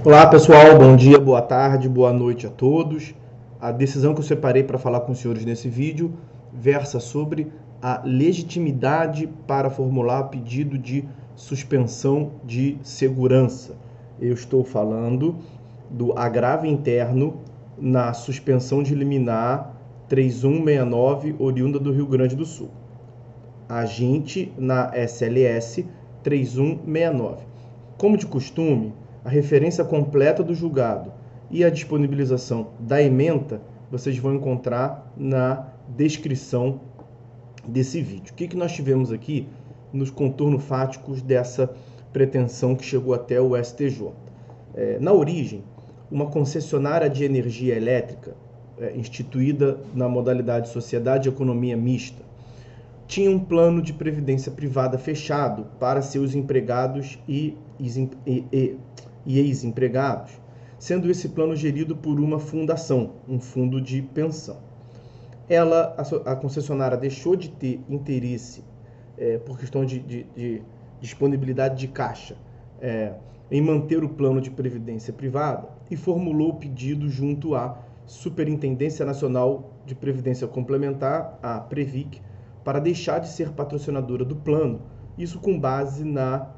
Olá pessoal, bom dia, boa tarde, boa noite a todos. A decisão que eu separei para falar com os senhores nesse vídeo versa sobre a legitimidade para formular pedido de suspensão de segurança. Eu estou falando do agravo interno na suspensão de liminar 3169 oriunda do Rio Grande do Sul. Agente na SLS 3169. Como de costume, a referência completa do julgado e a disponibilização da ementa vocês vão encontrar na descrição desse vídeo. O que nós tivemos aqui nos contornos fáticos dessa pretensão que chegou até o STJ? Na origem, uma concessionária de energia elétrica, instituída na modalidade Sociedade de Economia Mista, tinha um plano de previdência privada fechado para seus empregados e ex-empregados, sendo esse plano gerido por uma fundação, um fundo de pensão. A concessionária deixou de ter interesse, por questão de disponibilidade de caixa, em manter o plano de previdência privada e formulou o pedido junto à Superintendência Nacional de Previdência Complementar, a Previc, para deixar de ser patrocinadora do plano, isso com base na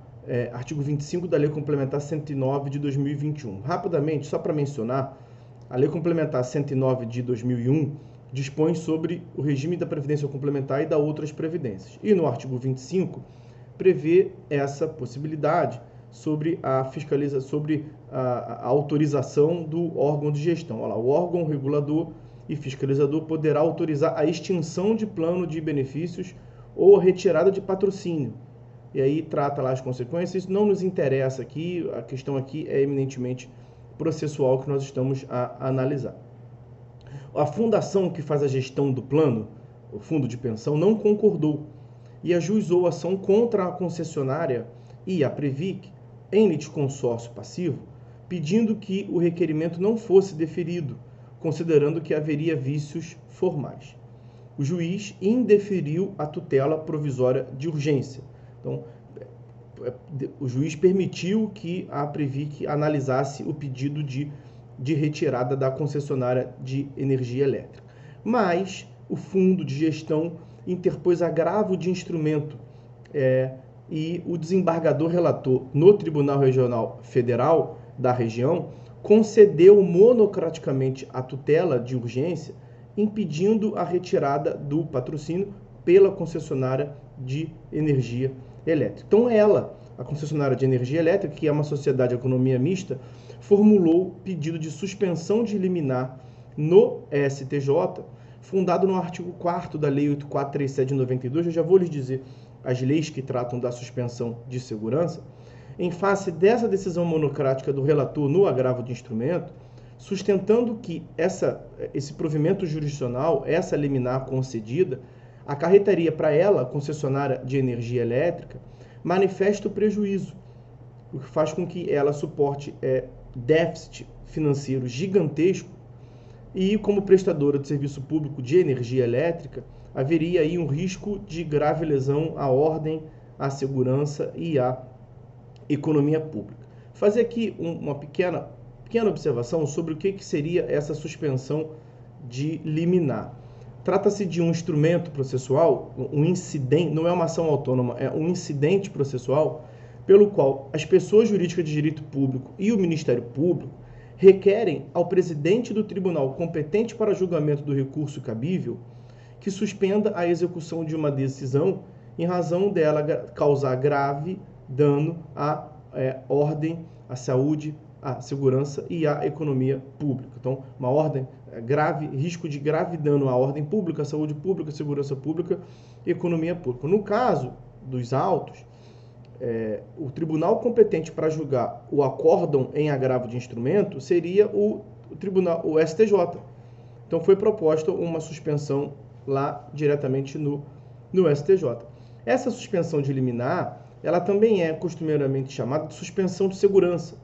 artigo 25 da Lei Complementar 109 de 2021. Rapidamente, só para mencionar, a Lei Complementar 109 de 2001 dispõe sobre o regime da Previdência Complementar e da outras previdências. E no artigo 25 prevê essa possibilidade sobre a autorização do órgão de gestão. Olha lá, o órgão regulador e fiscalizador poderá autorizar a extinção de plano de benefícios ou a retirada de patrocínio. E aí trata lá as consequências. Isso não nos interessa aqui, a questão aqui é eminentemente processual que nós estamos a analisar. A fundação que faz a gestão do plano, o fundo de pensão, não concordou e ajuizou ação contra a concessionária e a Previc em litisconsórcio passivo, pedindo que o requerimento não fosse deferido, considerando que haveria vícios formais. O juiz indeferiu a tutela provisória de urgência. Então, o juiz permitiu que a Previc analisasse o pedido de retirada da concessionária de energia elétrica. Mas o fundo de gestão interpôs agravo de instrumento e o desembargador relator no Tribunal Regional Federal da região concedeu monocraticamente a tutela de urgência, impedindo a retirada do patrocínio pela concessionária de energia elétrica. Então a concessionária de energia elétrica, que é uma sociedade de economia mista, formulou pedido de suspensão de liminar no STJ, fundado no artigo 4º da Lei 8437 de 92, eu já vou lhes dizer as leis que tratam da suspensão de segurança, em face dessa decisão monocrática do relator no agravo de instrumento, sustentando que esse provimento jurisdicional, essa liminar concedida, acarretaria para ela, concessionária de energia elétrica, manifesto prejuízo, o que faz com que ela suporte déficit financeiro gigantesco e, como prestadora de serviço público de energia elétrica, haveria aí um risco de grave lesão à ordem, à segurança e à economia pública. Fazer aqui uma pequena observação sobre o que seria essa suspensão de liminar. Trata-se de um instrumento processual, um incidente, não é uma ação autônoma, é um incidente processual pelo qual as pessoas jurídicas de direito público e o Ministério Público requerem ao presidente do tribunal competente para julgamento do recurso cabível que suspenda a execução de uma decisão em razão dela causar grave dano à ordem, à saúde, à segurança e à economia pública. Então, uma ordem grave, risco de grave dano à ordem pública, à saúde pública, segurança pública e economia pública. No caso dos autos, o tribunal competente para julgar o acórdão em agravo de instrumento seria o STJ. Então, foi proposta uma suspensão lá diretamente no STJ. Essa suspensão de liminar, ela também é costumeiramente chamada de suspensão de segurança.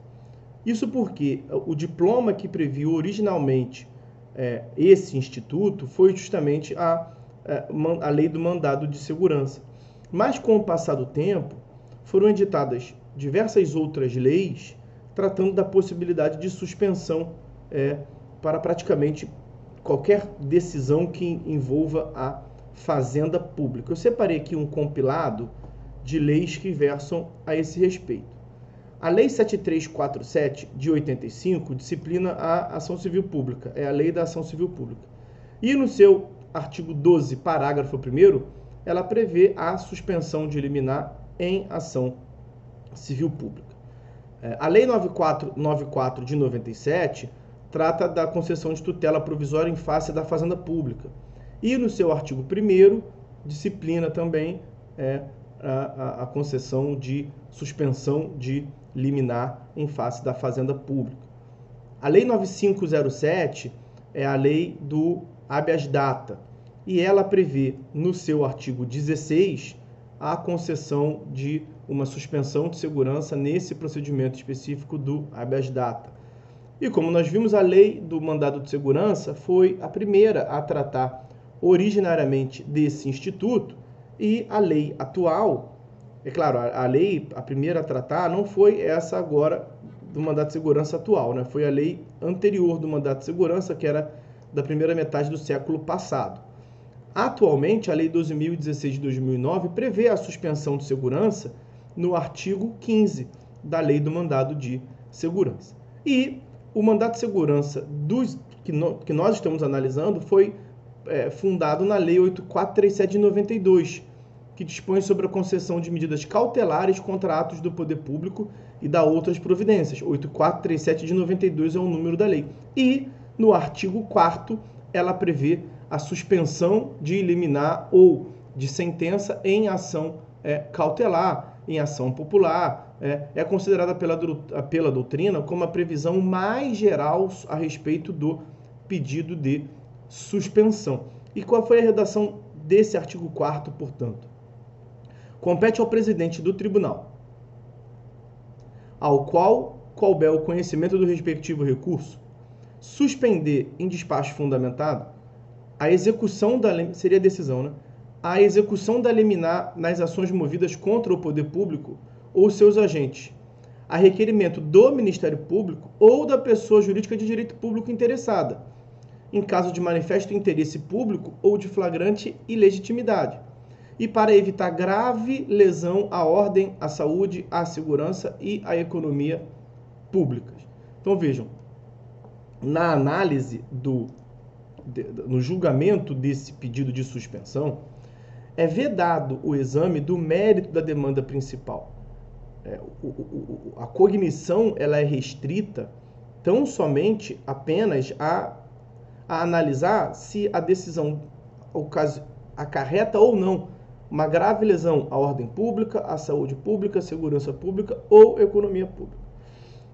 Isso porque o diploma que previu originalmente esse instituto foi justamente a lei do mandado de segurança. Mas com o passar do tempo, foram editadas diversas outras leis tratando da possibilidade de suspensão para praticamente qualquer decisão que envolva a fazenda pública. Eu separei aqui um compilado de leis que versam a esse respeito. A Lei 7347, de 85, disciplina a ação civil pública, é a Lei da Ação Civil Pública. E no seu artigo 12, parágrafo 1º, ela prevê a suspensão de liminar em ação civil pública. A Lei 9494 de 97 trata da concessão de tutela provisória em face da fazenda pública. E no seu artigo 1º, disciplina também a concessão de suspensão de liminar em face da fazenda pública. A Lei 9507 é a lei do habeas data, e ela prevê no seu artigo 16 a concessão de uma suspensão de segurança nesse procedimento específico do habeas data. E como nós vimos, a lei do mandado de segurança foi a primeira a tratar originariamente desse instituto, e a lei atual, é claro, a primeira a tratar não foi essa agora do mandato de segurança atual, né? Foi a lei anterior do mandato de segurança, que era da primeira metade do século passado. Atualmente, a Lei 12.016 de 2009 prevê a suspensão de segurança no artigo 15 da Lei do Mandado de Segurança. E o mandato de segurança que nós estamos analisando foi fundado na Lei 8437 de 92, que dispõe sobre a concessão de medidas cautelares contra atos do poder público e da outras providências. 8437 de 92 é o número da lei. E no artigo 4º, ela prevê a suspensão de liminar ou de sentença em ação cautelar, em ação popular. É considerada pela doutrina como a previsão mais geral a respeito do pedido de suspensão. E qual foi a redação desse artigo 4º, portanto? Compete ao presidente do tribunal, ao qual couber o conhecimento do respectivo recurso, suspender em despacho fundamentado a execução da seria a decisão, né? A execução da liminar nas ações movidas contra o poder público ou seus agentes, a requerimento do Ministério Público ou da pessoa jurídica de direito público interessada, em caso de manifesto interesse público ou de flagrante ilegitimidade, e para evitar grave lesão à ordem, à saúde, à segurança e à economia públicas. Então vejam, na análise no julgamento desse pedido de suspensão, é vedado o exame do mérito da demanda principal. A cognição ela é restrita tão somente apenas a analisar se a decisão acarreta ou não uma grave lesão à ordem pública, à saúde pública, à segurança pública ou economia pública.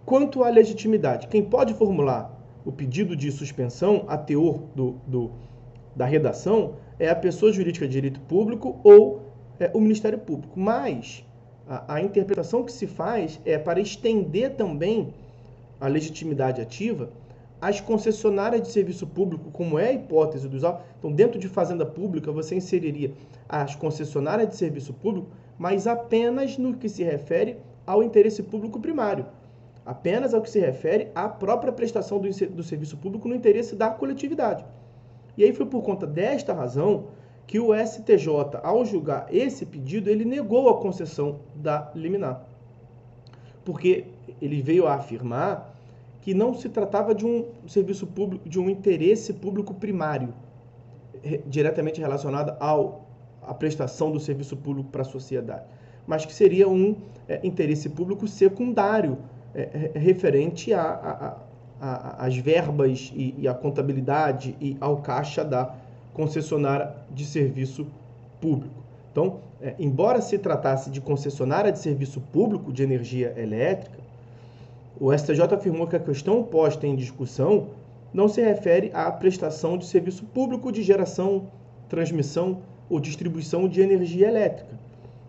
Quanto à legitimidade, quem pode formular o pedido de suspensão, a teor da redação, é a pessoa jurídica de direito público ou o Ministério Público. Mas a interpretação que se faz é para estender também a legitimidade ativa às concessionárias de serviço público, como é a hipótese dos autos. Então, dentro de fazenda pública, você inseriria as concessionárias de serviço público, mas apenas no que se refere ao interesse público primário. Apenas ao que se refere à própria prestação do serviço público no interesse da coletividade. E aí foi por conta desta razão que o STJ, ao julgar esse pedido, ele negou a concessão da liminar. Porque ele veio a afirmar que não se tratava de um serviço público, de um interesse público primário, diretamente relacionado à prestação do serviço público para a sociedade, mas que seria um interesse público secundário, referente às verbas e à contabilidade e ao caixa da concessionária de serviço público. Então, embora se tratasse de concessionária de serviço público de energia elétrica, o STJ afirmou que a questão posta em discussão não se refere à prestação de serviço público de geração, transmissão ou distribuição de energia elétrica,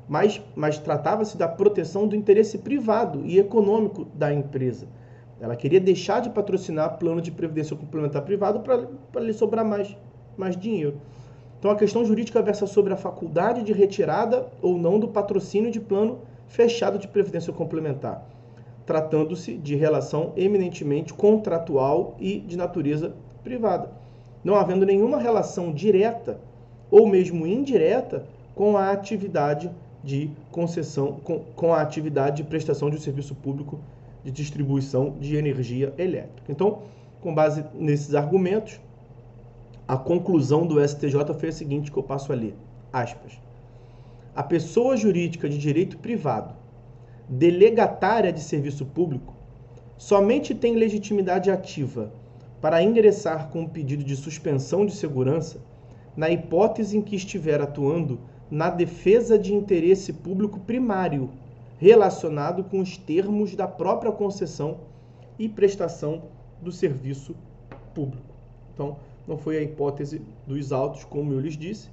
mas tratava-se da proteção do interesse privado e econômico da empresa. Ela queria deixar de patrocinar plano de previdência complementar privado para lhe sobrar mais dinheiro. Então, a questão jurídica versa sobre a faculdade de retirada ou não do patrocínio de plano fechado de previdência complementar. tratando-se de relação eminentemente contratual e de natureza privada, não havendo nenhuma relação direta ou mesmo indireta com a atividade de concessão, com a atividade de prestação de um serviço público de distribuição de energia elétrica. Então, com base nesses argumentos, a conclusão do STJ foi a seguinte, que eu passo a ler, aspas. A pessoa jurídica de direito privado, delegatária de serviço público, somente tem legitimidade ativa para ingressar com um pedido de suspensão de segurança na hipótese em que estiver atuando na defesa de interesse público primário relacionado com os termos da própria concessão e prestação do serviço público. Então, não foi a hipótese dos autos, como eu lhes disse.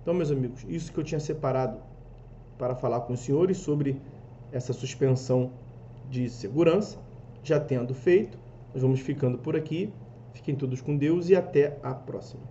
Então, meus amigos, isso que eu tinha separado para falar com os senhores sobre essa suspensão de segurança. Já tendo feito, nós vamos ficando por aqui. Fiquem todos com Deus e até a próxima.